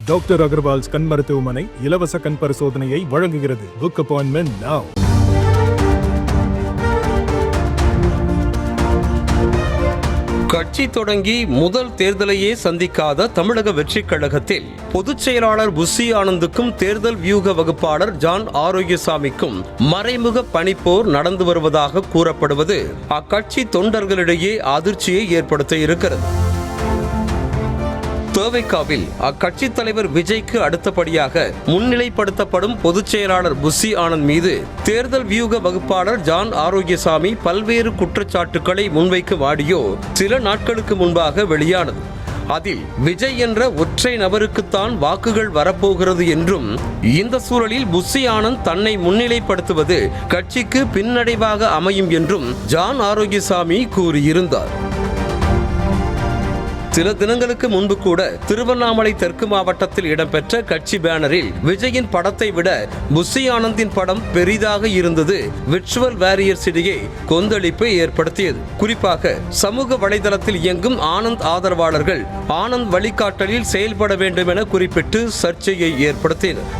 Doctor Agarwal's கண் மருத்துவமனை இலவச கண் பரிசோதனையை வழங்குகிறது. Book appointment now. கட்சி தொடங்கி முதல் தேர்தலையே சந்திக்காத தமிழக வெற்றிக் கழகத்தில் பொதுச் செயலாளர் புஸ்ஸி ஆனந்துக்கும் தேர்தல் வியூக வகுப்பாளர் ஜான் ஆரோக்கியசாமிக்கும் மறைமுக பணிப்போர் நடந்து வருவதாக கூறப்படுவது அக்கட்சி தொண்டர்களிடையே அதிர்ச்சியை ஏற்படுத்த இருக்கிறது. தேவைக்காவில் அக்கட்சி தலைவர் விஜய்க்கு அடுத்தபடியாக முன்னிலைப்படுத்தப்படும் பொதுச் செயலாளர் புஸ்ஸி ஆனந்த் மீது தேர்தல் வியூக வகுப்பாளர் ஜான் ஆரோக்கியசாமி பல்வேறு குற்றச்சாட்டுக்களை முன்வைக்கும் ஆடியோ சில நாட்களுக்கு முன்பாக வெளியானது. அதில் விஜய் என்ற ஒற்றை நபருக்குத்தான் வாக்குகள் வரப்போகிறது என்றும் இந்த சூழலில் புஸ்ஸி ஆனந்த் தன்னை முன்னிலைப்படுத்துவது கட்சிக்கு பின்னடைவாக அமையும் என்றும் ஜான் ஆரோக்கியசாமி கூறியிருந்தார். சில தினங்களுக்கு முன்பு கூட திருவண்ணாமலை தெற்கு மாவட்டத்தில் இடம்பெற்ற கட்சி பேனரில் விஜயின் படத்தை விட புஸ்ஸி ஆனந்தின் படம் பெரிதாக இருந்தது விர்ச்சுவல் வாரியர்ஸ் இடையே கொந்தளிப்பை ஏற்படுத்தியது. குறிப்பாக சமூக வலைதளத்தில் இயங்கும் ஆனந்த் ஆதரவாளர்கள் ஆனந்த் வழிகாட்டலில் செயல்பட வேண்டும் என குறிப்பிட்டு சர்ச்சையை ஏற்படுத்தினர்.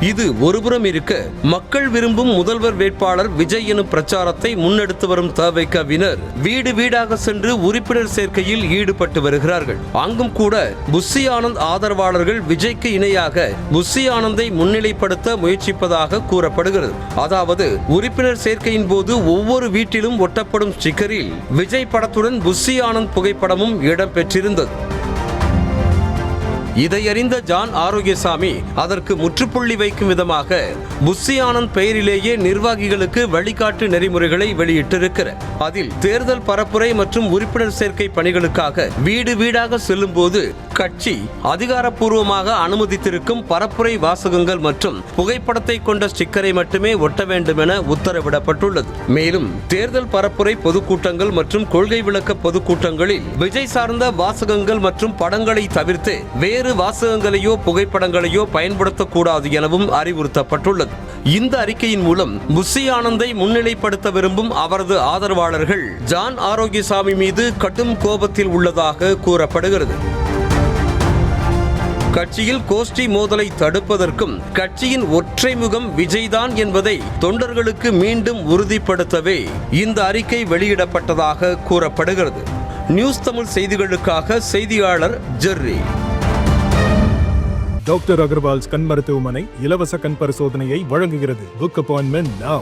இது ஒருபுறம் இருக்க, மக்கள் விரும்பும் முதல்வர் வேட்பாளர் விஜய் எனும் பிரச்சாரத்தை முன்னெடுத்து வரும் தவினர் வீடு வீடாக சென்று உறுப்பினர் சேர்க்கையில் ஈடுபட்டு வருகிறார்கள். அங்கும் கூட புஸ்ஸி ஆனந்த் ஆதரவாளர்கள் விஜய்க்கு இணையாக புஸ்ஸி ஆனந்தை முன்னிலைப்படுத்த முயற்சிப்பதாக கூறப்படுகிறது. அதாவது உறுப்பினர் சேர்க்கையின் போது ஒவ்வொரு வீட்டிலும் ஒட்டப்படும் ஸ்டிக்கரில் விஜய் படத்துடன் புஸ்ஸி ஆனந்த் புகைப்படமும் இடம்பெற்றிருந்தது. இதையறிந்த ஜான் ஆரோக்கியசாமி அதற்கு முற்றுப்புள்ளி வைக்கும் விதமாக புஸ்ஸி ஆனந்த் பெயரிலேயே நிர்வாகிகளுக்கு வழிகாட்டு நெறிமுறைகளை வெளியிட்டிருக்கிறார். அதில் தேர்தல் பரப்புரை மற்றும் உறுப்பினர் சேர்க்கை பணிகளுக்காக வீடு வீடாக செல்லும் போது கட்சி அதிகாரப்பூர்வமாக அனுமதித்திருக்கும் பரப்புரை வாசகங்கள் மற்றும் புகைப்படத்தை கொண்ட ஸ்டிக்கரை மட்டுமே ஒட்ட வேண்டும் என உத்தரவிடப்பட்டுள்ளது. மேலும் தேர்தல் பரப்புரை பொதுக்கூட்டங்கள் மற்றும் கொள்கை விளக்க பொதுக்கூட்டங்களில் விஜய் சார்ந்த வாசகங்கள் மற்றும் படங்களை தவிர்த்து வேறு வாசகங்களையோ புகைப்படங்களையோ பயன்படுத்தக்கூடாது எனவும் அறிவுறுத்தப்பட்டுள்ளது. இந்த அறிக்கையின் மூலம் புஸ்ஸி ஆனந்தை முன்னிலைப்படுத்த விரும்பும் அவரது ஆதரவாளர்கள் ஜான் ஆரோக்கியசாமி மீது கடும் கோபத்தில் உள்ளதாக கூறப்படுகிறது. கட்சியில் கோஷ்டி மோதலை தடுப்பதற்கும் கட்சியின் ஒற்றை முகம் விஜய்தான் என்பதை தொண்டர்களுக்கு மீண்டும் உறுதிப்படுத்தவே இந்த அறிக்கை வெளியிடப்பட்டதாக கூறப்படுகிறது. நியூஸ் தமிழ் செய்திகளுக்காக செய்தியாளர் ஜெர்ரி. டாக்டர் அகர்வால்ஸ் கண் மருத்துவமனை இலவச கண் பரிசோதனையை வழங்குகிறது. Book appointment now.